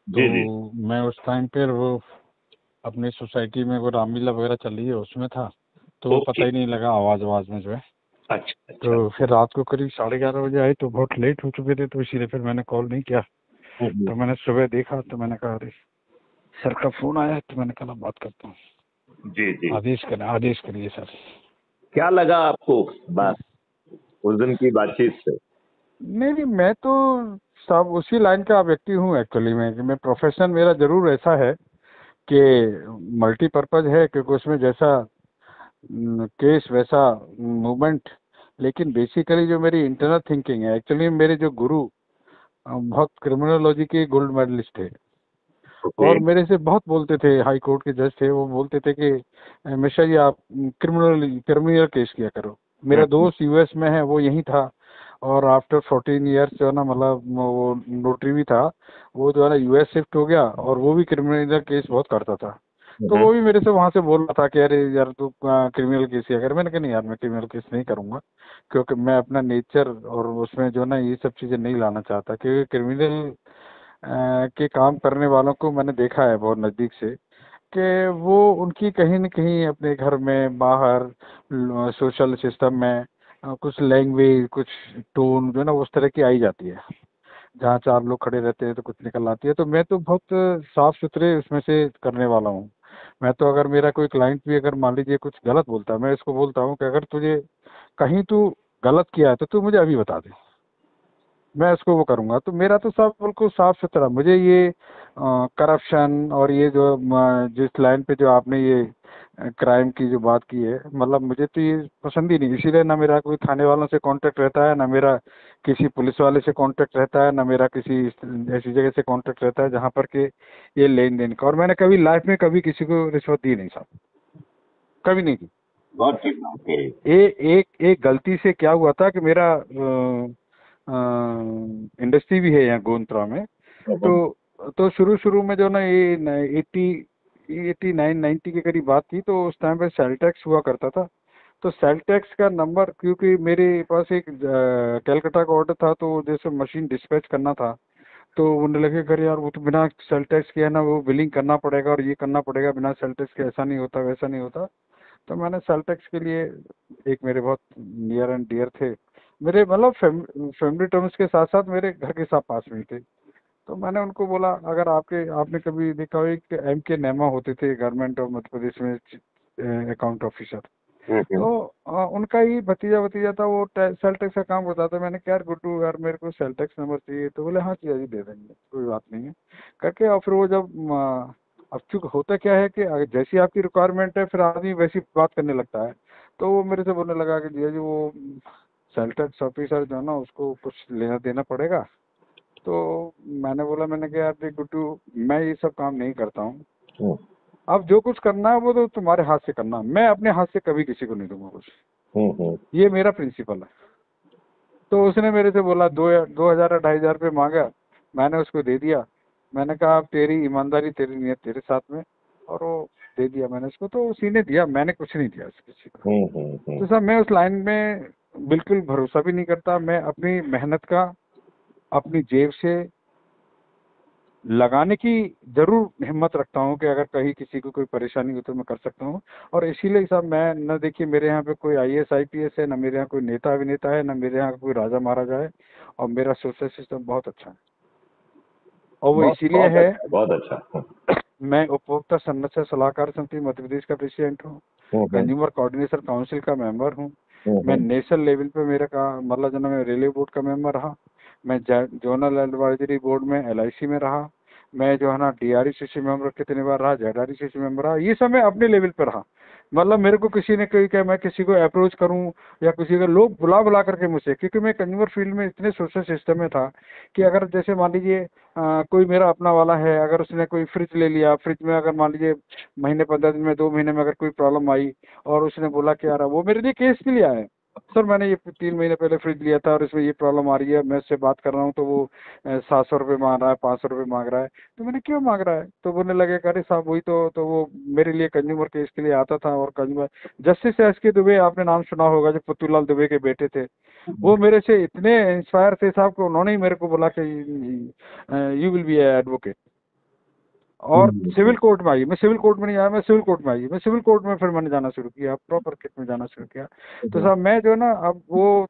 जी जी। तो मैं उस टाइम पर वो अपनी सोसाइटी में वो रामलीला वगैरह चल रही है उसमें था, तो वो पता ओके। ही नहीं लगा आवाज आवाज में जो है। अच्छा अच्छा। तो फिर रात को करीब 11:30 बजे आए तो बहुत लेट हो चुके थे, तो इसीलिए फिर मैंने कॉल नहीं किया। हम्म। तो मैंने सुबह देखा तो मैंने कहा अरे सर का फोन आया है, तो मैंने कहा बात करता हूँ। जी जी। आदेश करिए सर। क्या लगा आपको बात, उस दिन की बातचीत से? नहीं नहीं, मैं तो सब उसी लाइन का व्यक्ति हूँ एक्चुअली में, कि मैं प्रोफेशन मेरा जरूर ऐसा है कि मल्टीपर्पज है, क्योंकि उसमें जैसा केस वैसा मूवमेंट। लेकिन बेसिकली जो मेरी इंटरनल थिंकिंग है, एक्चुअली मेरे जो गुरु बहुत क्रिमिनोलॉजी के गोल्ड मेडलिस्ट थे, ओके। और मेरे से बहुत बोलते थे, हाई कोर्ट के जज थे, वो बोलते थे कि हमेशा जी आप क्रिमिनल केस किया करो। मेरा हम्म। दोस्त यूएस में है, वो यहीं था, और आफ्टर 14 ईयर्स जो है ना, मतलब वो नोटरी भी था, वो जो है ना यूएस शिफ्ट हो गया, और वो भी क्रिमिनल केस बहुत करता था। तो हम्म। वो भी मेरे से वहां से बोल रहा था कि अरे यार तू क्रिमिनल केस किया कर। मैंने कहा नहीं यार, मैं क्रिमिनल केस नहीं करूंगा, क्योंकि मैं अपना नेचर और उसमें जो ना ये सब चीजें नहीं लाना चाहता, क्योंकि क्रिमिनल के काम करने वालों को मैंने देखा है बहुत नज़दीक से, कि वो उनकी कहीं न कहीं अपने घर में, बाहर, सोशल सिस्टम में कुछ लैंग्वेज, कुछ टोन जो है ना उस तरह की आई जाती है। जहाँ 4 लोग खड़े रहते हैं तो कुछ निकल आती है। तो मैं तो बहुत साफ-सुथरे उसमें से करने वाला हूँ। मैं तो अगर मेरा कोई क्लाइंट भी अगर मान लीजिए कुछ गलत बोलता है, मैं इसको बोलता हूँ कि अगर तुझे कहीं तू गलत किया है तो तू मुझे अभी बता दे। मैं उसको वो करूँगा। तो मेरा तो सब बिल्कुल साफ-सुथरा। मुझे ये करप्शन और ये जो जिस लाइन पे जो आपने ये क्राइम की जो बात की है, मतलब मुझे तो ये पसंद ही नहीं। इसीलिए ना मेरा कोई थाने वालों से कॉन्टैक्ट रहता है, ना मेरा किसी पुलिस वाले से कॉन्टैक्ट रहता है, ना मेरा किसी ऐसी जगह से कॉन्टैक्ट रहता है जहाँ पर के ये लेन-देन का। और मैंने कभी लाइफ में कभी किसी को रिश्वत दी नहीं साहब, कभी नहीं दी। Got it. ओके। एक एक गलती से क्या हुआ था कि मेरा इंडस्ट्री भी है यहाँ गोंदपुरा में। तो शुरू शुरू में जो ना ये 89 90 के करीब बात थी, तो उस टाइम पे सेल टैक्स हुआ करता था। तो सेल टैक्स का नंबर, क्योंकि मेरे पास एक कैलकाटा का ऑर्डर था, तो जैसे मशीन डिस्पैच करना था, तो उन्हें लगे कर यार वो तो बिना सेल टैक्स के है ना, वो बिलिंग करना पड़ेगा और ये करना पड़ेगा, बिना सेल टैक्स के ऐसा नहीं होता वैसा नहीं होता। तो मैंने सेल टैक्स के लिए, एक मेरे बहुत नियर एंड डियर थे, मेरे मतलब फैमिली टर्म्स के साथ साथ मेरे घर के साथ पास में ही थे। तो मैंने उनको बोला, अगर आपने कभी देखा हो, एक एम के नेमा होते थे गवर्नमेंट ऑफ मध्य प्रदेश में अकाउंट ऑफिसर। तो उनका ही भतीजा भतीजा था, वो सेल टैक्स का काम होता था। मैंने कहा यार गुड्डू यार मेरे को सेल टैक्स नंबर चाहिए, तो बोले हाँ जी दे देंगे, कोई बात नहीं है करके। और फिर वो जब अब चूंकि होता क्या है कि अगर जैसी आपकी रिक्वायरमेंट है, फिर आदमी वैसी बात करने लगता है। तो वो मेरे से बोलने लगा कि जी जी वो सेल टैक्स ऑफिसर जो है ना, उसको कुछ लेना देना पड़ेगा। तो मैंने बोला, मैंने कहा यार देख गुड्डू, मैं ये सब काम नहीं करता हूँ। अब जो कुछ करना है वो तो तुम्हारे हाथ से करना, मैं अपने हाथ से कभी किसी को नहीं दूंगा कुछ। ये मेरा प्रिंसिपल है। तो उसने मेरे से बोला 2000 2500 रुपये मांगा, मैंने उसको दे दिया। मैंने कहा अब तेरी ईमानदारी, तेरी नियत तेरे साथ में। और वो दे दिया मैंने उसको, तो उसी ने दिया, मैंने कुछ नहीं दिया किसी को। तो सर मैं उस लाइन में बिल्कुल भरोसा भी नहीं करता। मैं अपनी मेहनत का अपनी जेब से लगाने की जरूर हिम्मत रखता हूँ, कि अगर कहीं किसी को कोई परेशानी हो तो मैं कर सकता हूँ। और इसीलिए साहब मैं न देखिए, मेरे यहाँ पे कोई आईएएस आईपीएस है, न मेरे यहाँ कोई नेता अभिनेता है, न मेरे यहाँ कोई राजा महाराजा है। और मेरा सोशल सिस्टम बहुत अच्छा है, और वो बहुत इसीलिए बहुत है। अच्छा, बहुत अच्छा। मैं उपभोक्ता संरक्षण सलाहकार समिति मध्य प्रदेश का प्रेसिडेंट हूँ, कंज्यूमर कोऑर्डिनेशन काउंसिल का मेंबर हूँ। मैं नेशनल लेवल पे मेरा का मतलब जो मैं रेलवे बोर्ड का मेंबर रहा। मैं जोनल एडवाइजरी बोर्ड में एलआईसी में रहा। मैं जो है ना डीआरईसीसी मेंबर कितनी बार रहा, जेडआरईसीसी मेंबर रहा। ये सब मैं अपने लेवल पे रहा। मतलब मेरे को किसी ने कही कि मैं किसी को अप्रोच करूं, या किसी को लोग बुला बुला करके मुझसे, क्योंकि मैं कंज्यूमर फील्ड में इतने सोशल सिस्टम में था कि अगर जैसे मान लीजिए कोई मेरा अपना वाला है, अगर उसने कोई फ्रिज ले लिया, फ्रिज में अगर मान लीजिए महीने 15 दिन में 2 महीने में अगर कोई प्रॉब्लम आई, और उसने बोला कि यार वो मेरे लिए केस के लिए आया है, सर मैंने ये 3 महीने पहले फ्रिज लिया था और इसमें ये प्रॉब्लम आ रही है, मैं उससे बात कर रहा हूँ तो वो 700 रुपये मांग रहा है, 500 रुपये मांग रहा है। तो मैंने क्यों मांग रहा है, तो बोलने लगे अरे साहब वही तो वो मेरे लिए कंज्यूमर केस के लिए आता था। और कंज्यूमर जस्टिस एस के दुबे, आपने नाम सुना होगा, जो पुतूलाल दुबे के बेटे थे, वो मेरे से इतने इंस्पायर थे साहब को, उन्होंने ही मेरे को बोला कि यू विल बी एडवोकेट। और सिविल कोर्ट में आई, मैं सिविल कोर्ट में नहीं आया, मैं सिविल कोर्ट में आई, मैं सिविल कोर्ट में फिर मैंने जाना शुरू किया, प्रॉपर केस में जाना शुरू किया। तो साहब मैं जो ना, अब वो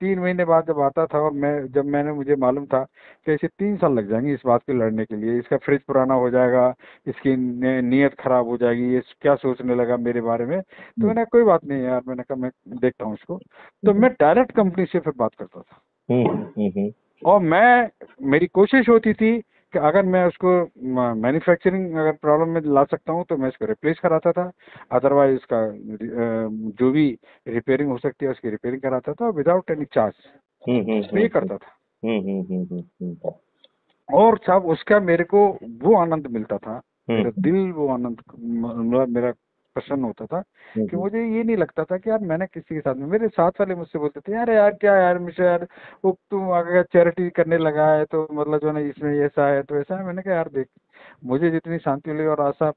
3 महीने बाद जब आता था, और मैंने मुझे मालूम था कि इसे 3 साल लग जाएंगे इस बात के लड़ने के लिए, इसका फ्रिज पुराना हो जाएगा, इसकी नीयत खराब हो जाएगी, ये क्या सोचने लगा मेरे बारे में। तो मैंने कहा, कोई बात नहीं यार, मैंने कहा मैं देखता हूँ इसको। तो मैं डायरेक्ट कंपनी से फिर बात करता था, और मेरी कोशिश होती थी कि अगर मैं उसको मैन्युफैक्चरिंग अगर प्रॉब्लम में ला सकता हूँ तो मैं इसको रिप्लेस कराता था, अदरवाइज उसका जो भी रिपेयरिंग हो सकती है उसकी रिपेयरिंग कराता था विदाउट एनी चार्ज। मैं ये करता था, और साहब उसका मेरे को वो आनंद मिलता था, मेरा दिल वो आनंद, मेरा प्रसन्न होता था कि मुझे ये नहीं लगता था कि यार मैंने किसी के साथ में, मेरे साथ वाले मुझसे बोलते थे यार यार क्या यार मिश्रा यार, वो तुम अगर चैरिटी करने लगा है तो मतलब जो है ना इसमें ऐसा है तो ऐसा है। मैंने कहा यार देख, मुझे जितनी शांति मिली, और आशा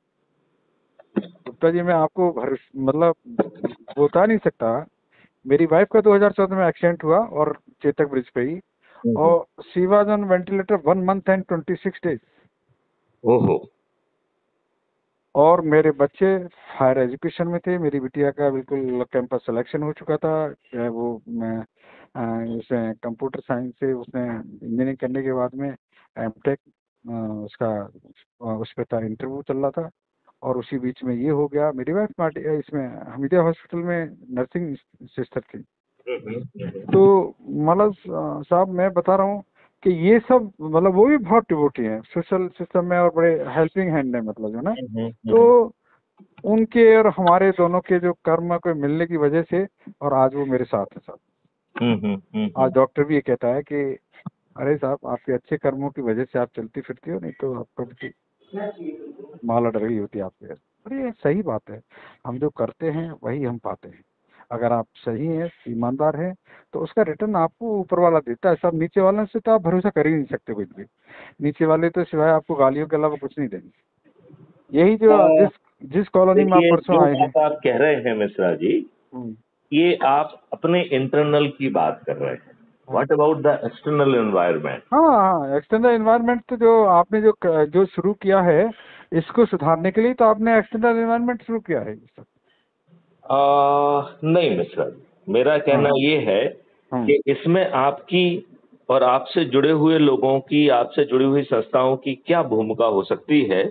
गुप्ता जी मैं आपको मतलब बता नहीं सकता, मेरी वाइफ का 2014 में एक्सीडेंट हुआ और चेतक ब्रिज पे ही, और she was on ventilator 1 month and 26 days. ओहो। और मेरे बच्चे हायर एजुकेशन में थे, मेरी बिटिया का बिल्कुल कैंपस सिलेक्शन हो चुका था, वो मैं उसने कंप्यूटर साइंस से उसने इंजीनियरिंग करने के बाद में एमटेक उसका उस पर था, इंटरव्यू चल रहा था, और उसी बीच में ये हो गया। मेरी वाइफ इसमें हमीदिया हॉस्पिटल में नर्सिंग सिस्टर थी। तो मतलब साहब मैं बता रहा हूँ कि ये सब मतलब वो भी बहुत डिवोटी हैं सोशल सिस्टम में, और बड़े हेल्पिंग हैंड है मतलब जो ना। तो उनके और हमारे दोनों के जो कर्म को मिलने की वजह से, और आज वो मेरे साथ है साहब। आज डॉक्टर भी ये कहता है कि अरे साहब आपके अच्छे कर्मों की वजह से आप चलती फिरती हो, नहीं तो आपको माला डर गई होती आपके। अरे ये सही बात है, हम जो करते हैं वही हम पाते हैं। अगर आप सही हैं, ईमानदार हैं, तो उसका रिटर्न आपको ऊपर वाला देता है। सब नीचे वाले से तो आप भरोसा कर ही नहीं सकते कुछ भी, नीचे वाले तो सिवाय आपको गालियों के अलावा कुछ नहीं देंगे। यही जो जिस कॉलोनी में आप देखिए, परसों जो आए हैं। बात आप कह रहे हैं मिश्रा जी, ये आप अपने इंटरनल की बात कर रहे हैं। What about the external environment? हाँ, एक्सटर्नल एनवायरनमेंट तो जो आपने जो शुरू किया है इसको सुधारने के लिए, तो आपने एक्सटर्नल एनवायरनमेंट शुरू किया है ये सब। नहीं मिश्रा जी, मेरा कहना ये है कि इसमें आपकी और आपसे जुड़े हुए लोगों की, आपसे जुड़ी हुई संस्थाओं की क्या भूमिका हो सकती है,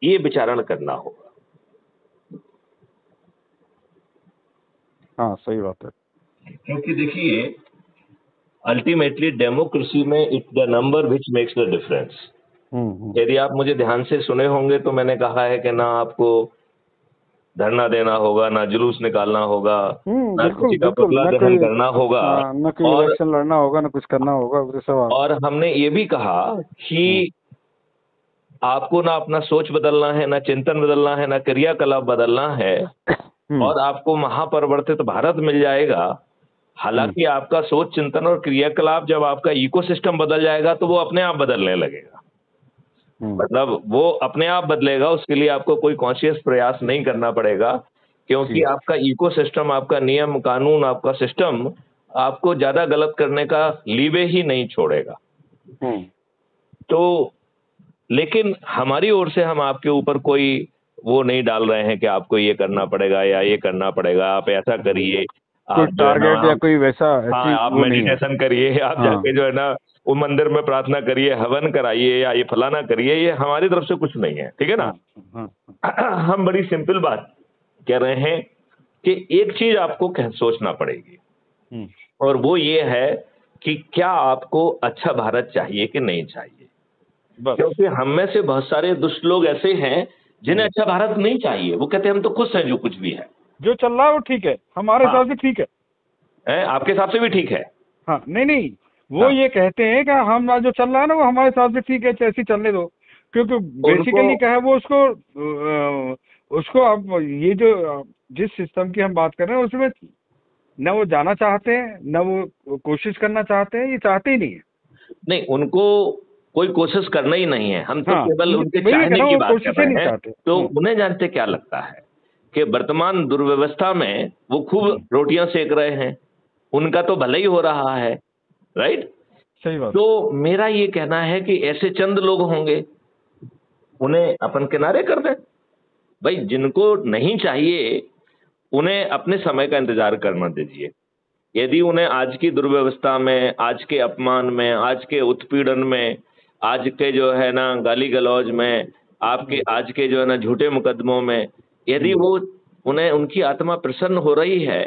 ये विचारण करना होगा। हाँ सही बात है, क्योंकि देखिए अल्टीमेटली डेमोक्रेसी में it's the number which makes the difference. यदि आप मुझे ध्यान से सुने होंगे तो मैंने कहा है कि ना आपको धरना देना होगा, ना जुलूस निकालना होगा, ना किसी का पुतला दहन करना होगा, न कोई इलेक्शन लड़ना होगा, न कुछ करना होगा, वो सब। और हमने ये भी कहा कि आपको ना अपना सोच बदलना है, ना चिंतन बदलना है, ना क्रियाकलाप बदलना है, और आपको महापरिवर्तित भारत मिल जाएगा। हालांकि आपका सोच चिंतन और क्रियाकलाप जब आपका इकोसिस्टम बदल जाएगा तो वो अपने आप बदलने लगेगा। मतलब वो अपने आप बदलेगा, उसके लिए आपको कोई कॉन्शियस प्रयास नहीं करना पड़ेगा, क्योंकि आपका इकोसिस्टम, आपका नियम कानून, आपका सिस्टम आपको ज्यादा गलत करने का लीवे ही नहीं छोड़ेगा। तो लेकिन हमारी ओर से हम आपके ऊपर कोई वो नहीं डाल रहे हैं कि आपको ये करना पड़ेगा या ये करना पड़ेगा, आप ऐसा करिए, कोई टारगेट या कोई वैसा। हाँ, आप मेडिटेशन करिए, आप जाके जो है ना वो मंदिर में प्रार्थना करिए, हवन कराइए, या ये फलाना करिए, ये हमारी तरफ से कुछ नहीं है, ठीक है ना। हम बड़ी सिंपल बात कह रहे हैं कि एक चीज आपको सोचना पड़ेगी, और वो ये है कि क्या आपको अच्छा भारत चाहिए कि नहीं चाहिए। क्योंकि हम में से बहुत सारे दुष्ट लोग ऐसे हैं जिन्हें अच्छा भारत नहीं चाहिए। वो कहते हैं हम तो खुश हैं जो कुछ भी है, जो चल रहा है वो ठीक है, हमारे हिसाब से ठीक है। आपके हिसाब से भी ठीक है। हाँ नहीं, वो ये कहते हैं कि हम जो चल रहा है ना वो हमारे हिसाब से ठीक है, ऐसे चलने दो। क्योंकि बेसिकली क्या है, वो उसको अब ये जो जिस सिस्टम की हम बात कर रहे हैं उसमें न वो जाना चाहते हैं, न वो कोशिश करना चाहते हैं, ये चाहते ही नहीं है। नहीं, उनको कोई कोशिश करना ही नहीं है, हम तो केवल उनके चाहने की बात कर रहे हैं। तो उन्हें जानते क्या लगता है कि वर्तमान दुर्व्यवस्था में वो खूब रोटियां सेक रहे हैं, उनका तो भला ही हो रहा है, राइट। सही बात। तो मेरा ये कहना है कि ऐसे चंद लोग होंगे उन्हें अपन किनारे कर दें। भाई जिनको नहीं चाहिए उन्हें अपने समय का इंतजार करना दीजिए। यदि उन्हें आज की दुर्व्यवस्था में, आज के अपमान में, आज के उत्पीड़न में, आज के जो है ना गाली गलौज में, आपके आज के जो है ना झूठे मुकदमों में, यदि वो उन्हें उनकी आत्मा प्रसन्न हो रही है,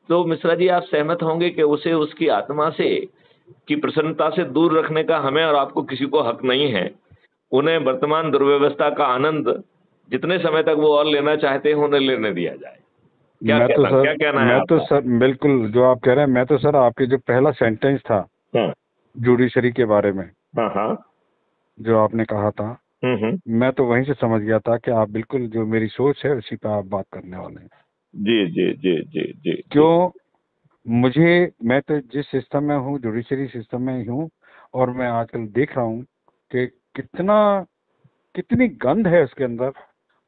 तो मिश्रा जी आप सहमत होंगे कि उसे उसकी आत्मा से की प्रसन्नता से दूर रखने का हमें और आपको किसी को हक नहीं है। उन्हें वर्तमान दुर्व्यवस्था का आनंद जितने समय तक वो और लेना चाहते हैं उन्हें लेने दिया जाए। क्या कहना है मैं तो आपका? सर बिल्कुल जो आप कह रहे हैं, मैं तो सर आपके जो पहला सेंटेंस था हाँ जुडिशरी के बारे में हाँ हाँ। जो आपने कहा था, मैं तो वहीं से समझ गया था कि आप बिल्कुल जो मेरी सोच है उसी पे आप बात करने वाले हैं। जी जी जी जी जी। क्यों, मैं तो जिस सिस्टम में हूँ, जुडिशरी सिस्टम में ही हूँ, और मैं आजकल देख रहा हूँ कि कितनी गंद है उसके अंदर,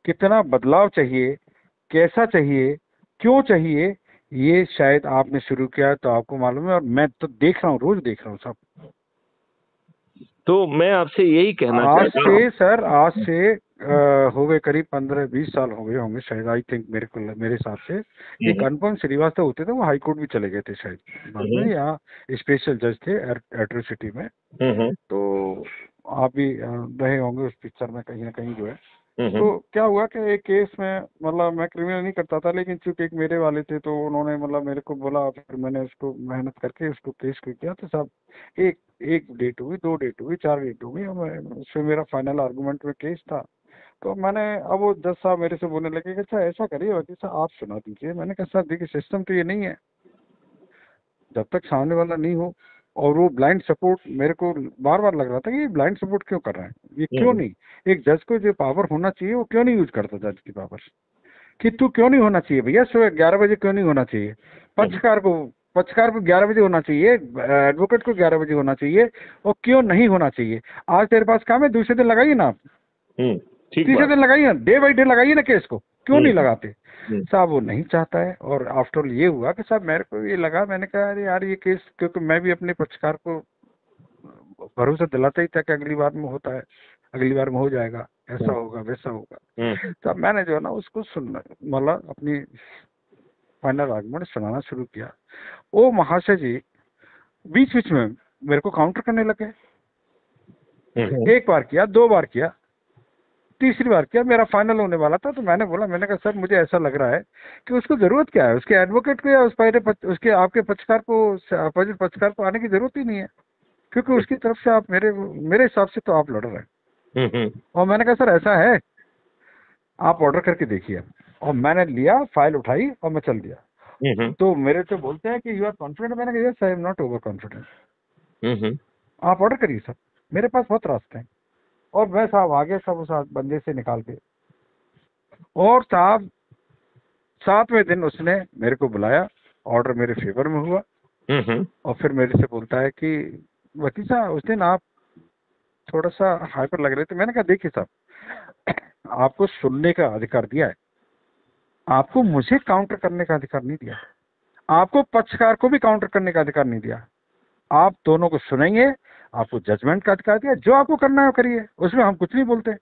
कितना बदलाव चाहिए, कैसा चाहिए, क्यों चाहिए, ये शायद आपने शुरू किया है तो आपको मालूम है, और मैं तो देख रहा हूँ, रोज देख रहा हूँ सब। तो मैं आपसे यही कहना आज चाहता हूँ। से सर, आज से हो गए करीब 15-20 साल हो गए होंगे शायद, आई थिंक, मेरे हिसाब से। एक अनुपम श्रीवास्तव होते थे, वो हाई कोर्ट भी चले गए थे शायद बाद में, यहाँ स्पेशल जज थे एट्रोसिटी में। तो आप भी रहे होंगे उस पिक्चर में कहीं ना कहीं जो है। तो क्या हुआ कि एक केस में, मतलब मैं क्रिमिनल नहीं करता था, लेकिन चूंकि एक मेरे वाले थे तो उन्होंने मतलब मेरे को बोला, फिर मैंने उसको मेहनत करके उसको केस को किया, तो सब एक डेट हुई, 2 डेट हुई, 4 डेट हुई, उसमें मेरा फाइनल आर्गूमेंट में केस था। तो मैंने, अब वो जज साहब मेरे से बोलने लगे कि अच्छा ऐसा करिए वकील साहब, आप सुना दीजिए। मैंने कहा सर देखिए, सिस्टम तो ये नहीं है, जब तक सामने वाला नहीं हो। और वो ब्लाइंड सपोर्ट मेरे को बार बार लग रहा था कि ये ब्लाइंड सपोर्ट क्यों कर रहा है, ये क्यों नहीं, एक जज को जो पावर होना चाहिए वो क्यों नहीं यूज करता जज की पावर, कि तू क्यों नहीं होना चाहिए भैया, सुबह 11 बजे क्यों नहीं होना चाहिए, पक्षकार को 11 बजे होना चाहिए, एडवोकेट को 11 बजे होना चाहिए, और क्यों नहीं होना चाहिए। आज तेरे पास काम है, दूसरे दिन लगाइए ना आप, तीसरे दिन लगाइए, डे बाई डे लगाइए ना केस को, क्यों नहीं लगाते साहब। वो नहीं चाहता है। और आफ्टर ऑल ये हुआ कि साहब मेरे को ये लगा, मैंने कहा अरे यार ये केस, क्योंकि मैं भी अपने पक्षकार को भरोसा दिलाता ही था कि अगली बार में होता है, अगली बार में हो जाएगा, ऐसा होगा वैसा होगा। तब मैंने जो है ना उसको सुनना, मतलब अपनी फाइनल आर्गुमेंट सुनाना शुरू किया। वो महाशय जी बीच बीच में मेरे को काउंटर करने लगे। एक बार किया, 2 बार किया, तीसरी बार किया, मेरा फाइनल होने वाला था। तो मैंने बोला, मैंने कहा सर मुझे ऐसा लग रहा है कि उसको जरूरत क्या है, उसके एडवोकेट को या उसके आपके पक्षकार को, अपोजिट पक्षकार को आने की जरूरत ही नहीं है, क्योंकि उसकी तरफ से आप मेरे हिसाब से तो आप लड़ रहे हैं। और मैंने कहा सर ऐसा है, आप ऑर्डर करके देखिए। और मैंने लिया, फाइल उठाई और मैं चल दिया। तो मेरे से बोलते हैं कि यू आर कॉन्फिडेंट, मैंने कहा yes I am not over confident, आप ऑर्डर करिए सर, मेरे पास बहुत रास्ते हैं। और मैं साहब आगे सब उस बंदे से निकाल के, और साहब 7वें दिन उसने मेरे को बुलाया, ऑर्डर मेरे फेवर में हुआ। और फिर मेरे से बोलता है कि वकील साहब उस दिन आप थोड़ा सा हाइपर लग रहे थे। मैंने कहा देखिए साहब, आपको सुनने का अधिकार दिया है, आपको मुझे काउंटर करने का अधिकार नहीं दिया, आपको पक्षकार को भी काउंटर करने का अधिकार नहीं दिया। आप दोनों को सुनेंगे, आपको जजमेंट का अधिकार दिया, जो आपको करना है वो करिए, उसमें हम कुछ नहीं बोलते।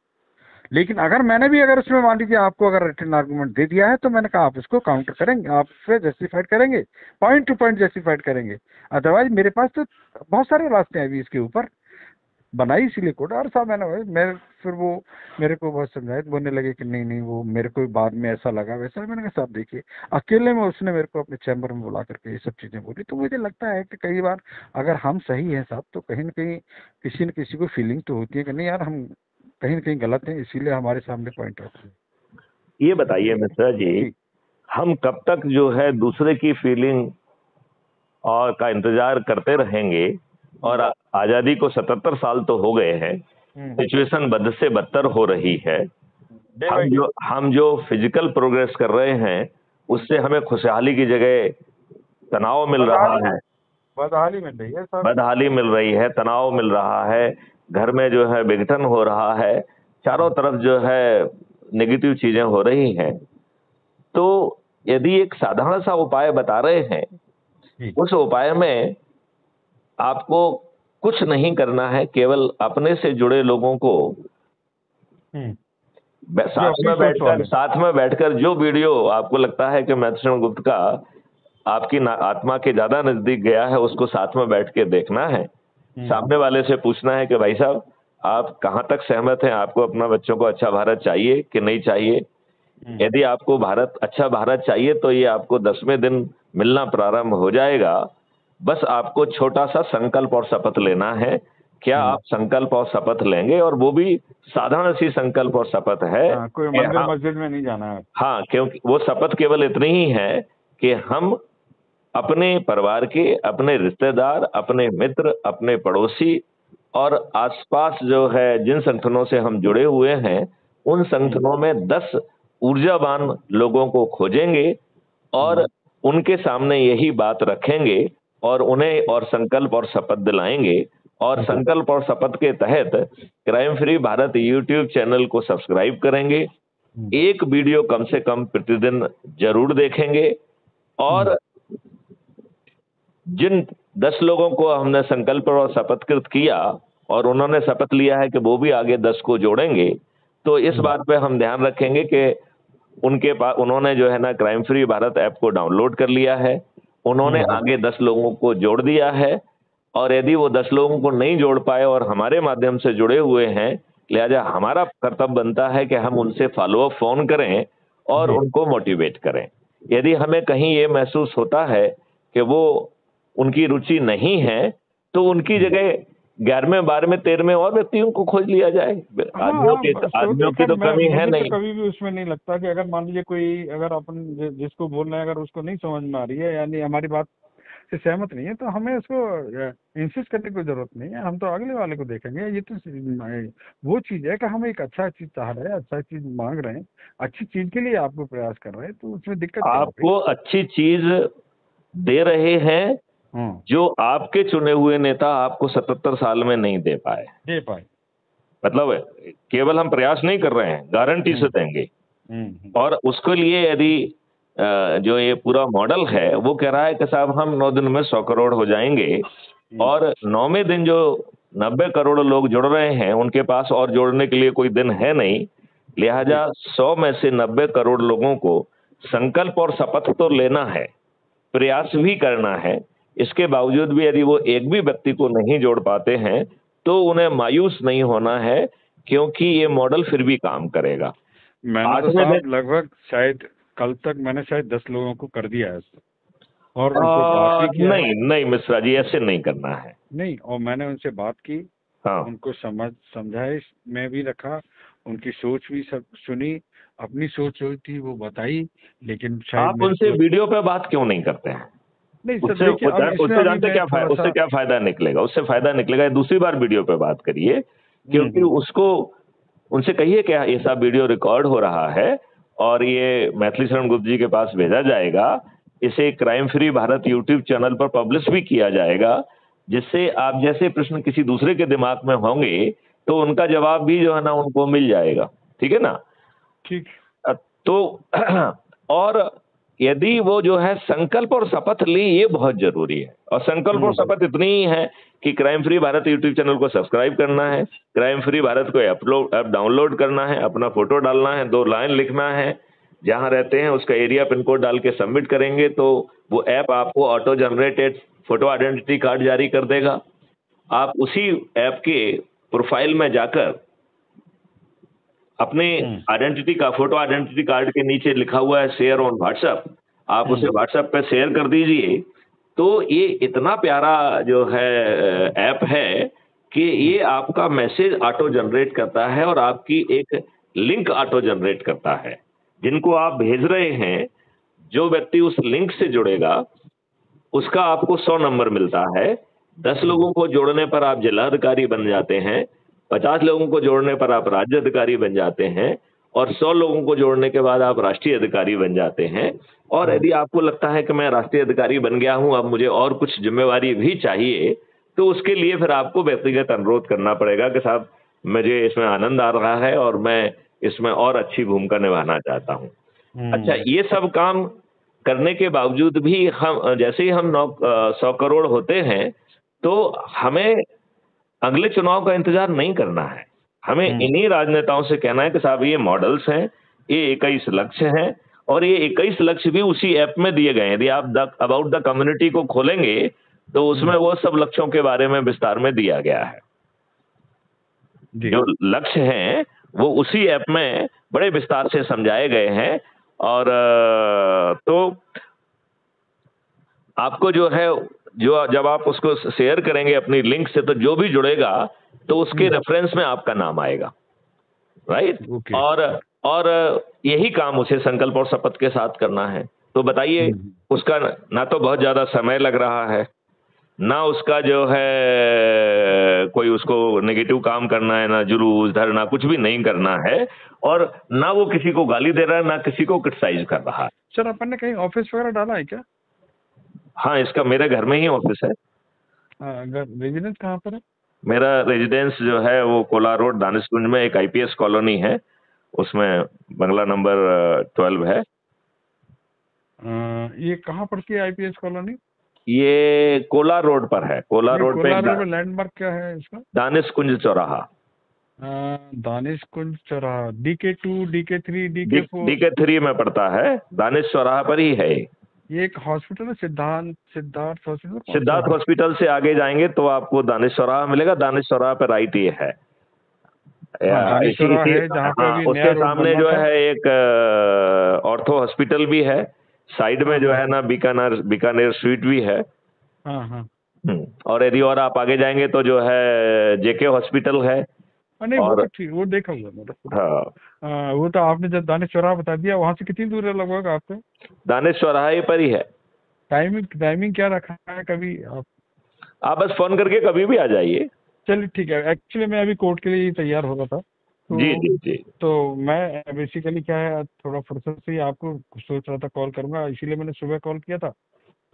लेकिन अगर उसमें मान लीजिए आपको अगर रिटन आर्गुमेंट दे दिया है, तो मैंने कहा आप उसको काउंटर करेंगे, आप उससे जस्टिफाइड करेंगे, पॉइंट टू पॉइंट जस्टिफाइड करेंगे। अदरवाइज मेरे पास तो बहुत सारे रास्ते हैं अभी इसके ऊपर, बनाई इसीलिए कोर्ट। और साहब मैं फिर वो मेरे को बहुत समझाए, तो बोलने लगे कि नहीं नहीं, वो मेरे को बाद में ऐसा लगा वैसा। मैंने कहा साहब देखिए, अकेले में उसने मेरे को अपने चैम्बर में बुला करके ये सब चीजें बोली। तो मुझे लगता है कि कई बार अगर हम सही हैं साहब, तो कहीं ना कहीं किसी न किसी को फीलिंग तो होती है कि नहीं यार हम कहीं ना कहीं गलत हैं, इसीलिए हमारे सामने पॉइंट रखते हैं। ये बताइए मिश्रा जी, हम कब तक जो है दूसरे की फीलिंग और का इंतजार करते रहेंगे? और आजादी को 77 साल तो हो गए हैं, सिचुएशन बद से बदतर हो रही है। हम जो फिजिकल प्रोग्रेस कर रहे हैं उससे हमें खुशहाली की जगह तनाव मिल रहा है, बदहाली मिल रही है सर, बदहाली मिल रही है, तनाव मिल रहा है, घर में जो है विघटन हो रहा है, चारों तरफ जो है नेगेटिव चीजें हो रही हैं। तो यदि एक साधारण सा उपाय बता रहे हैं, उस उपाय में आपको कुछ नहीं करना है, केवल अपने से जुड़े लोगों को साथ में बैठकर जो वीडियो आपको लगता है कि मैथिली गुप्त का आपकी आत्मा के ज्यादा नजदीक गया है, उसको साथ में बैठ के देखना है। सामने वाले से पूछना है कि भाई साहब आप कहाँ तक सहमत हैं, आपको अपना बच्चों को अच्छा भारत चाहिए कि नहीं चाहिए। यदि आपको अच्छा भारत चाहिए तो ये आपको 10वें दिन मिलना प्रारंभ हो जाएगा। बस आपको छोटा सा संकल्प और शपथ लेना है। क्या आप संकल्प और शपथ लेंगे? और वो भी साधारण सी संकल्प और शपथ है। कोई मंदिर मस्जिद में नहीं जाना है। हाँ, क्योंकि वो शपथ केवल इतनी ही है कि हम अपने परिवार के, अपने रिश्तेदार, अपने मित्र, अपने पड़ोसी और आसपास जो है जिन संगठनों से हम जुड़े हुए हैं, उन संगठनों में 10 ऊर्जावान लोगों को खोजेंगे और उनके सामने यही बात रखेंगे और उन्हें और संकल्प और शपथ दिलाएंगे। और संकल्प और शपथ के तहत crime free Bharat YouTube channel को सब्सक्राइब करेंगे, एक वीडियो कम से कम प्रतिदिन जरूर देखेंगे और जिन 10 लोगों को हमने संकल्प और शपथकृत किया और उन्होंने शपथ लिया है कि वो भी आगे 10 को जोड़ेंगे, तो इस बात पे हम ध्यान रखेंगे कि उनके पास उन्होंने जो है ना क्राइम फ्री भारत ऐप को डाउनलोड कर लिया है, उन्होंने आगे 10 लोगों को जोड़ दिया है। और यदि वो 10 लोगों को नहीं जोड़ पाए और हमारे माध्यम से जुड़े हुए हैं, लिहाजा हमारा कर्तव्य बनता है कि हम उनसे फॉलोअप फोन करें और उनको मोटिवेट करें। यदि हमें कहीं ये महसूस होता है कि वो उनकी रुचि नहीं है, तो उनकी जगह 11वें 12वें 13वें और व्यक्तियों को खोज लिया जाए। आदमियों की तो कमी है नहीं। कभी भी उसमें नहीं लगता कि अगर मान लीजिए कोई, अगर अपन जिसको बोल रहे हैं अगर उसको नहीं समझ में आ रही है, यानी हमारी बात से सहमत नहीं है, तो हमें उसको इंसिस्ट करने की जरूरत नहीं है। हम तो अगले वाले को देखेंगे। ये तो वो चीज है कि हम एक अच्छा चीज चाह रहे हैं, अच्छा चीज मांग रहे हैं, अच्छी चीज के लिए आपको प्रयास कर रहे हैं, तो उसमें दिक्कत आपको अच्छी चीज दे रहे हैं जो आपके चुने हुए नेता आपको 77 साल में नहीं दे पाए। मतलब केवल हम प्रयास नहीं कर रहे हैं, गारंटी से देंगे। और उसके लिए यदि जो ये पूरा मॉडल है वो कह रहा है कि साहब हम 9 दिन में 100 करोड़ हो जाएंगे, और 9वें दिन जो 90 करोड़ लोग जुड़ रहे हैं उनके पास और जोड़ने के लिए कोई दिन है नहीं। लिहाजा 100 में से 90 करोड़ लोगों को संकल्प और शपथ तो लेना है, प्रयास भी करना है। इसके बावजूद भी यदि वो एक भी व्यक्ति को नहीं जोड़ पाते हैं तो उन्हें मायूस नहीं होना है, क्योंकि ये मॉडल फिर भी काम करेगा। मैंने तो साहब लगभग शायद कल तक मैंने शायद 10 लोगों को कर दिया है और उनको बात भी नहीं मिश्रा जी, ऐसे नहीं करना है। नहीं, और मैंने उनसे बात की, उनको समझाइश में भी रखा, उनकी सोच भी सब सुनी, अपनी सोच जो थी वो बताई, लेकिन शायद आप उनसे वीडियो पे बात क्यों नहीं करते हैं? नहीं उससे जानते क्या फायदा निकलेगा? उससे फायदा निकलेगा दूसरी बार वीडियो पे बात करिए, क्योंकि उसको उनसे कहिए कि ऐसा वीडियो रिकॉर्ड हो रहा है और ये मैथिली शरण गुप्त जी के पास भेजा जाएगा, इसे crime free Bharat YouTube channel पर पब्लिश भी किया जाएगा, जिससे आप जैसे प्रश्न किसी दूसरे के दिमाग में होंगे तो उनका जवाब भी जो है ना उनको मिल जाएगा। ठीक है ना? ठीक। तो और यदि वो जो है संकल्प और शपथ ली, ये बहुत जरूरी है। और संकल्प और शपथ इतनी ही है कि crime free Bharat YouTube channel को सब्सक्राइब करना है, क्राइम फ्री भारत को ऐप डाउनलोड करना है, अपना फोटो डालना है, 2 लाइन लिखना है, जहां रहते हैं उसका एरिया पिन कोड डाल के सबमिट करेंगे तो वो ऐप आपको auto generated photo identity card जारी कर देगा। आप उसी ऐप के प्रोफाइल में जाकर अपने फोटो आइडेंटिटी कार्ड के नीचे लिखा हुआ है शेयर ऑन व्हाट्सएप, आप उसे व्हाट्सएप पे शेयर कर दीजिए। तो ये इतना प्यारा जो है ऐप है कि ये आपका मैसेज ऑटो जनरेट करता है और आपकी एक लिंक ऑटो जनरेट करता है। जिनको आप भेज रहे हैं, जो व्यक्ति उस लिंक से जुड़ेगा उसका आपको 100 नंबर मिलता है। 10 लोगों को जोड़ने पर आप जिलाधिकारी बन जाते हैं, 50 लोगों को जोड़ने पर आप राज्य अधिकारी बन जाते हैं, और 100 लोगों को जोड़ने के बाद आप राष्ट्रीय अधिकारी बन जाते हैं। और यदि आपको लगता है कि मैं राष्ट्रीय अधिकारी बन गया हूं, अब मुझे और कुछ जिम्मेवारी भी चाहिए, तो उसके लिए फिर आपको व्यक्तिगत अनुरोध करना पड़ेगा कि साहब मुझे इसमें आनंद आ रहा है और मैं इसमें और अच्छी भूमिका निभाना चाहता हूं। अच्छा, ये सब काम करने के बावजूद भी हम जैसे ही हम 100 करोड़ होते हैं तो हमें अगले चुनाव का इंतजार नहीं करना है। हमें इन्हीं राजनेताओं से कहना है कि साहब ये मॉडल्स हैं, ये 21 लक्ष्य हैं, और ये 21 लक्ष्य भी उसी ऐप में दिए गए हैं। यदि आप अबाउट द कम्युनिटी को खोलेंगे तो उसमें वो सब लक्ष्यों के बारे में विस्तार में दिया गया है। जो लक्ष्य हैं वो उसी ऐप में बड़े विस्तार से समझाए गए हैं। और तो आपको जो है, जो जब आप उसको शेयर करेंगे अपनी लिंक से, तो जो भी जुड़ेगा तो उसके रेफरेंस में आपका नाम आएगा, राइट। और यही काम उसे संकल्प और शपथ के साथ करना है। तो बताइए, उसका ना तो बहुत ज्यादा समय लग रहा है, ना उसका जो है कोई उसको नेगेटिव काम करना है, ना जुलूस धरना, कुछ भी नहीं करना है, और ना वो किसी को गाली दे रहा है, ना किसी को क्रिटिसाइज कर रहा है। सर अपन ने कहीं ऑफिस वगैरह डाला है क्या? हाँ, इसका मेरे घर में ही ऑफिस है। रेजिडेंस कहाँ पर है? मेरा रेजिडेंस जो है वो कोलार रोड दानिशकुंज में एक आईपीएस कॉलोनी है, उसमें बंगला नंबर 12 है। ये कहाँ पड़ती है आईपीएस कॉलोनी? ये कोलार रोड पर है। कोलार रोड पे लैंडमार्क क्या है इसका? दानिशकुंज चौराहा। दानिशकुंज चौराहा DK2 DK3 DK4 DK3 में पड़ता है, दानिश चौराहा पर ही है। ये एक हॉस्पिटल है, सिद्धार्थ हॉस्पिटल। सिद्धार्थ हॉस्पिटल से आगे जाएंगे तो आपको दानिश चौराहा मिलेगा। दानिश चौराहा पर राइट ये है। उसके सामने जो है एक ऑर्थो हॉस्पिटल भी है, साइड में जो है ना बीकानेर स्वीट भी है। और यदि और आप आगे जाएंगे तो जो है जेके हॉस्पिटल है। नहीं, और वो देखा हुआ मतलब। हाँ, वो तो आपने जब दानिश चौराहा बता दिया, वहाँ से कितनी दूर है लगभग आपसे? दानिश चौराहे पर ही है। टाइमिंग क्या रखा है? कभी आप बस फोन करके कभी भी आ जाइए। चलिए ठीक है। एक्चुअली मैं अभी कोर्ट के लिए तैयार हो रहा था, तो जी। तो मैं बेसिकली क्या है, थोड़ा फुर्सत से ही आपको सोच रहा था कॉल करूंगा, इसीलिए मैंने सुबह कॉल किया था।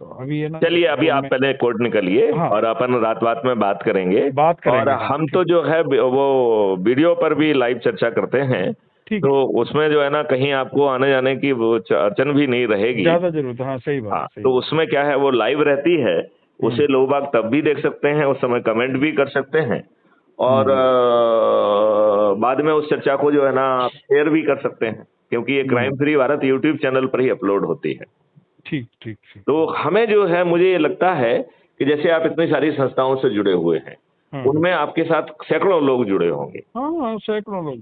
तो अभी है ना, चलिए अभी आप पहले कोर्ट निकलिए। हाँ। और अपन रात में बात करेंगे। और हम तो जो है वो वीडियो पर भी लाइव चर्चा करते हैं, तो उसमें जो है ना कहीं आपको आने जाने की वो अड़चन भी नहीं रहेगी, ज्यादा जरूरत। हाँ, सही बात। हाँ, तो उसमें क्या है, वो लाइव रहती है, उसे लोग बाग तब भी देख सकते हैं, उस समय कमेंट भी कर सकते हैं, और बाद में उस चर्चा को जो है ना शेयर भी कर सकते हैं, क्योंकि ये crime free Bharat YouTube channel पर ही अपलोड होती है। ठीक। तो हमें जो है, मुझे ये लगता है कि जैसे आप इतनी सारी संस्थाओं से जुड़े हुए हैं, उनमें आपके साथ सैकड़ों लोग जुड़े होंगे। हाँ, सैकड़ों लोग।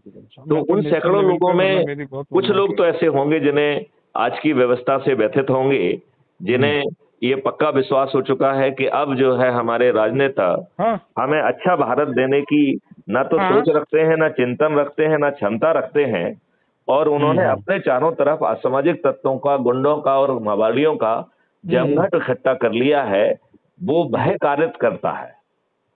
तो उन सैकड़ों लोगों में कुछ लोग तो ऐसे होंगे जिन्हें आज की व्यवस्था से व्यथित होंगे, जिन्हें ये पक्का विश्वास हो चुका है कि अब जो है हमारे राजनेता हमें अच्छा भारत देने की ना तो सोच रखते हैं, ना चिंतन रखते हैं, ना क्षमता रखते हैं, और उन्होंने अपने चारों तरफ असामाजिक तत्वों का, गुंडों का और मावालियों का जमघट इकट्ठा कर लिया है। वो भय कारित करता है।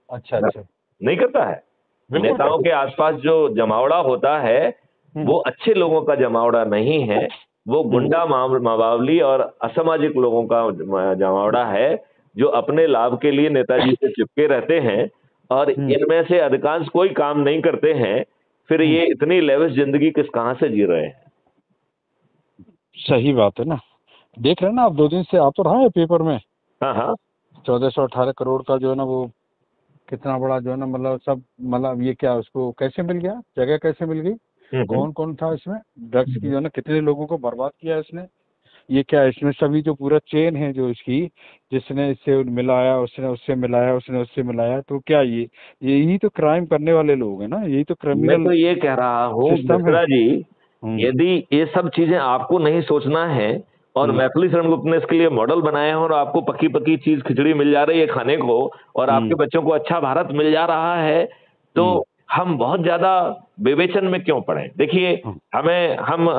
अच्छा। नहीं करता है। नेताओं के आसपास जो जमावड़ा होता है वो अच्छे लोगों का जमावड़ा नहीं है, वो गुंडा मावाली और असामाजिक लोगों का जमावड़ा है, जो अपने लाभ के लिए नेताजी से चिपके रहते हैं, और इनमें से अधिकांश कोई काम नहीं करते हैं। फिर ये इतनी लेविश जिंदगी कहाँ से जी रहे हैं? सही बात है ना। देख रहे हैं ना आप, 2 दिन से आ तो रहा है पेपर में। हाँ 1418 करोड़ का जो है ना, वो कितना बड़ा जो है ना, मतलब सब, मतलब ये क्या, उसको कैसे मिल गया, जगह कैसे मिल गई, कौन था इसमें, ड्रग्स की जो है ना, कितने लोगों को बर्बाद किया इसने, ये क्या इसमें सभी जो पूरा चेन है जो इसकी, जिसने इससे मिलाया, उसने उससे मिलाया, उसने उससे मिलाया, तो क्या यही तो क्राइम करने वाले लोग हैं ना, यही तो क्रिमिनल। मैं तो ये कह रहा हूँ मिश्रा जी, यदि ये सब चीजें आपको नहीं सोचना है, और मैथिली शरण गुप्त ने इसके लिए मॉडल बनाए हैं, और आपको पक्की चीज खिचड़ी मिल जा रही है खाने को, और आपके बच्चों को अच्छा भारत मिल जा रहा है, तो हम बहुत ज्यादा विवेचन में क्यों पड़े? देखिए, हम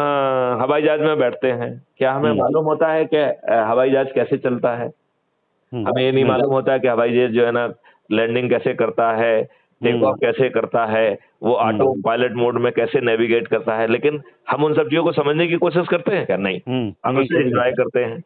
हवाई जहाज में बैठते हैं, क्या हमें मालूम होता है कि हवाई जहाज कैसे चलता है? हमें ये नहीं मालूम होता है कि हवाई जहाज जो है ना लैंडिंग कैसे करता है, टेक ऑफ कैसे करता है, वो ऑटो पायलट मोड में कैसे नेविगेट करता है। लेकिन हम उन सब चीजों को समझने की कोशिश करते हैं क्या? नहीं, हम उसे एंजॉय करते हैं।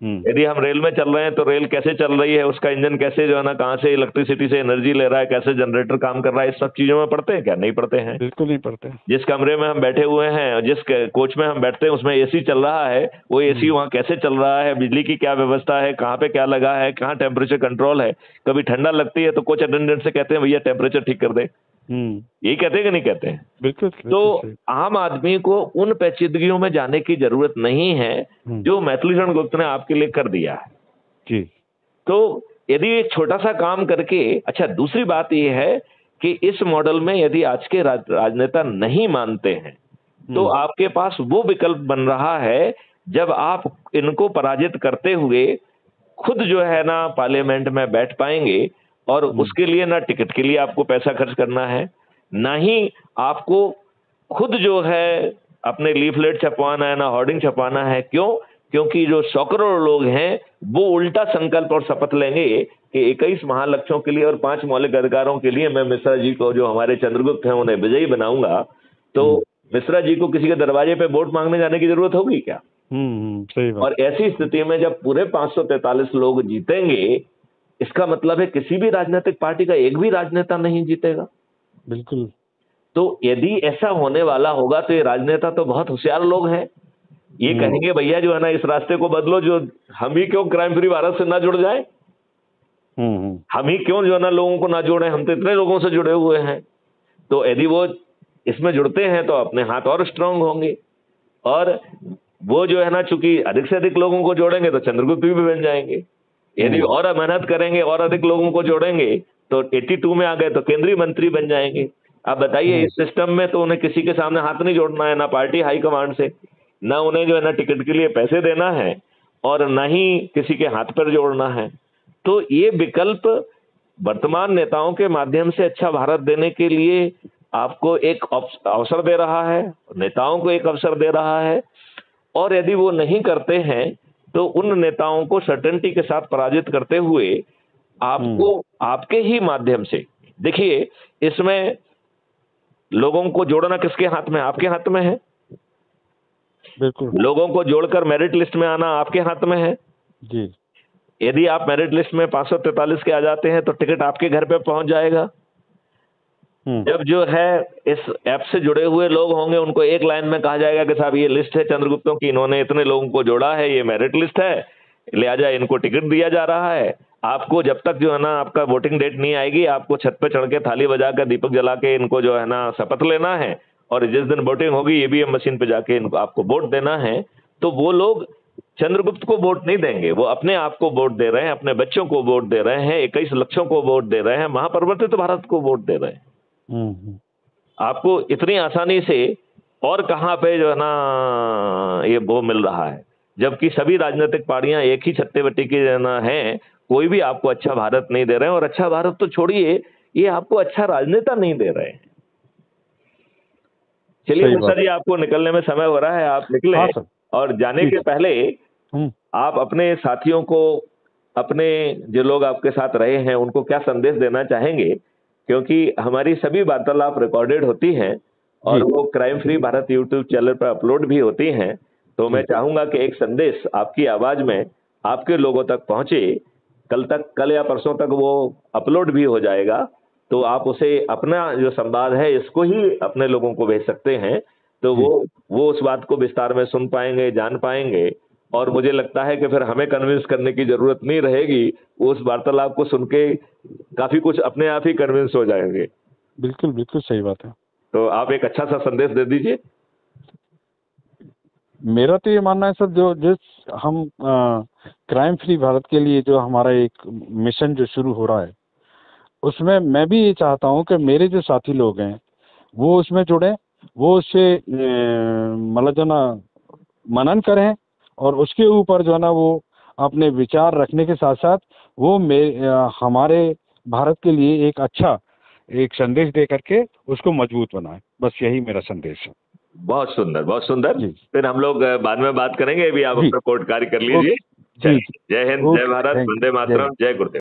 यदि हम रेल में चल रहे हैं तो रेल कैसे चल रही है, उसका इंजन कैसे जो है ना, कहाँ से इलेक्ट्रिसिटी से एनर्जी ले रहा है, कैसे जनरेटर काम कर रहा है, इस सब चीजों में पढ़ते हैं क्या? नहीं पढ़ते हैं, बिल्कुल नहीं पढ़ते। जिस कमरे में हम बैठे हुए हैं, जिस कोच में हम बैठते हैं, उसमें एसी चल रहा है, वो एसी वहाँ कैसे चल रहा है, बिजली की क्या व्यवस्था है, कहाँ पे क्या लगा है, कहाँ टेम्परेचर कंट्रोल है। कभी ठंडा लगती है तो कोच अटेंडेंट से कहते हैं भैया टेम्परेचर ठीक कर दे। यही कहते हैं कि नहीं कहते हैं? बिल्कुल तो बिल्कुल सही। आम आदमी को उन पेचीदगियों में जाने की जरूरत नहीं है जो मैथिलीशरण गुप्त ने आपके लिए कर दिया है। जी। तो यदि एक छोटा सा काम करके, अच्छा दूसरी बात यह है कि इस मॉडल में यदि आज के राजनेता नहीं मानते हैं तो आपके पास वो विकल्प बन रहा है, जब आप इनको पराजित करते हुए खुद जो है ना पार्लियामेंट में बैठ पाएंगे, और उसके लिए ना टिकट के लिए आपको पैसा खर्च करना है, ना ही आपको खुद जो है अपने लीफलेट छपवाना है, ना होर्डिंग छपवाना है। क्यों? क्योंकि जो 100 करोड़ लोग हैं वो उल्टा संकल्प और शपथ लेंगे कि 21 महालक्ष्यों के लिए और 5 मौलिक अधिकारों के लिए मैं मिश्रा जी को, जो हमारे चंद्रगुप्त हैं, उन्हें विजयी बनाऊंगा। तो मिश्रा जी को किसी के दरवाजे पे वोट मांगने जाने की जरूरत होगी क्या? सही बात। और ऐसी स्थिति में जब पूरे 543 लोग जीतेंगे, इसका मतलब है किसी भी राजनीतिक पार्टी का एक भी राजनेता नहीं जीतेगा। बिल्कुल। तो यदि ऐसा होने वाला होगा तो ये राजनेता तो बहुत होशियार लोग हैं, ये कहेंगे भैया जो है ना इस रास्ते को बदलो, जो हम ही क्यों क्राइम फ्री भारत से ना जुड़ जाए, हम ही क्यों जो है ना लोगों को ना जोड़े, हम तो इतने लोगों से जुड़े हुए हैं। तो यदि वो इसमें जुड़ते हैं तो अपने हाथ और स्ट्रांग होंगे, और वो जो है ना चूंकि अधिक से अधिक लोगों को जोड़ेंगे तो चंद्रगुप्त भी बन जाएंगे। यदि और मेहनत करेंगे और अधिक लोगों को जोड़ेंगे तो 82 में आ गए तो केंद्रीय मंत्री बन जाएंगे। आप बताइए, इस सिस्टम में तो उन्हें किसी के सामने हाथ नहीं जोड़ना है, ना पार्टी हाईकमांड से, ना उन्हें जो है ना टिकट के लिए पैसे देना है, और ना ही किसी के हाथ पर जोड़ना है। तो ये विकल्प वर्तमान नेताओं के माध्यम से अच्छा भारत देने के लिए आपको एक अवसर दे रहा है, नेताओं को एक अवसर दे रहा है। और यदि वो नहीं करते हैं तो उन नेताओं को सर्टेनिटी के साथ पराजित करते हुए आपको आपके ही माध्यम से, देखिए इसमें लोगों को जोड़ना किसके हाथ में? आपके हाथ में है। बिल्कुल। लोगों को जोड़कर मेरिट लिस्ट में आना आपके हाथ में है जी। यदि आप मेरिट लिस्ट में 543 के आ जाते हैं तो टिकट आपके घर पे पहुंच जाएगा। जब जो है इस ऐप से जुड़े हुए लोग होंगे उनको एक लाइन में कहा जाएगा कि साहब ये लिस्ट है चंद्रगुप्तों की, इन्होंने इतने लोगों को जोड़ा है, ये मेरिट लिस्ट है, लिहाजा इनको टिकट दिया जा रहा है। आपको जब तक जो है ना आपका वोटिंग डेट नहीं आएगी, आपको छत पे चढ़ के थाली बजा कर दीपक जला के इनको जो है ना शपथ लेना है, और जिस दिन वोटिंग होगी ईवीएम मशीन पे जाके इनको आपको वोट देना है। तो वो लोग चंद्रगुप्त को वोट नहीं देंगे, वो अपने आप को वोट दे रहे हैं, अपने बच्चों को वोट दे रहे हैं, 21 लक्षों को वोट दे रहे हैं, महापरिवर्तित भारत को वोट दे रहे हैं। आपको इतनी आसानी से और कहां पे जो है ना ये वो मिल रहा है, जबकि सभी राजनीतिक पार्टियां एक ही छत्ते बट्टी की जो है ना हैं, कोई भी आपको अच्छा भारत नहीं दे रहे हैं। और अच्छा भारत तो छोड़िए, ये आपको अच्छा राजनेता नहीं दे रहे हैं। चलिए मिश्रा जी, आपको निकलने में समय हो रहा है, आप निकले। हाँ सर। और जाने के पहले आप अपने साथियों को, अपने जो लोग आपके साथ रहे हैं उनको क्या संदेश देना चाहेंगे? क्योंकि हमारी सभी वार्तालाप रिकॉर्डेड होती हैं और वो crime free Bharat YouTube channel पर अपलोड भी होती हैं। तो मैं चाहूंगा कि एक संदेश आपकी आवाज में आपके लोगों तक पहुंचे। कल या परसों तक वो अपलोड भी हो जाएगा, तो आप उसे अपना जो संवाद है इसको ही अपने लोगों को भेज सकते हैं। तो वो उस बात को विस्तार में सुन पाएंगे, जान पाएंगे, और मुझे लगता है कि फिर हमें कन्विंस करने की जरूरत नहीं रहेगी। उस वार्तालाप को सुन के काफी कुछ अपने आप ही कन्विंस हो जाएंगे। बिल्कुल बिल्कुल सही बात है। तो आप एक अच्छा सा संदेश दे दीजिए। मेरा तो ये मानना है सर, जो जिस हम क्राइम फ्री भारत के लिए जो हमारा एक मिशन जो शुरू हो रहा है, उसमें मैं भी ये चाहता हूँ कि मेरे जो साथी लोग हैं वो उसमें जुड़ें, वो उससे मतलब जो ना मनन करें, और उसके ऊपर जो है ना वो अपने विचार रखने के साथ साथ वो हमारे भारत के लिए एक अच्छा एक संदेश दे करके उसको मजबूत बनाए। बस यही मेरा संदेश है। बहुत सुंदर, बहुत सुंदर। फिर हम लोग बाद में बात करेंगे। अभी आप अपना कोर्ट कार्य कर लीजिए। जय हिंद, जय भारत, वंदे मातरम, जय गुरुदेव।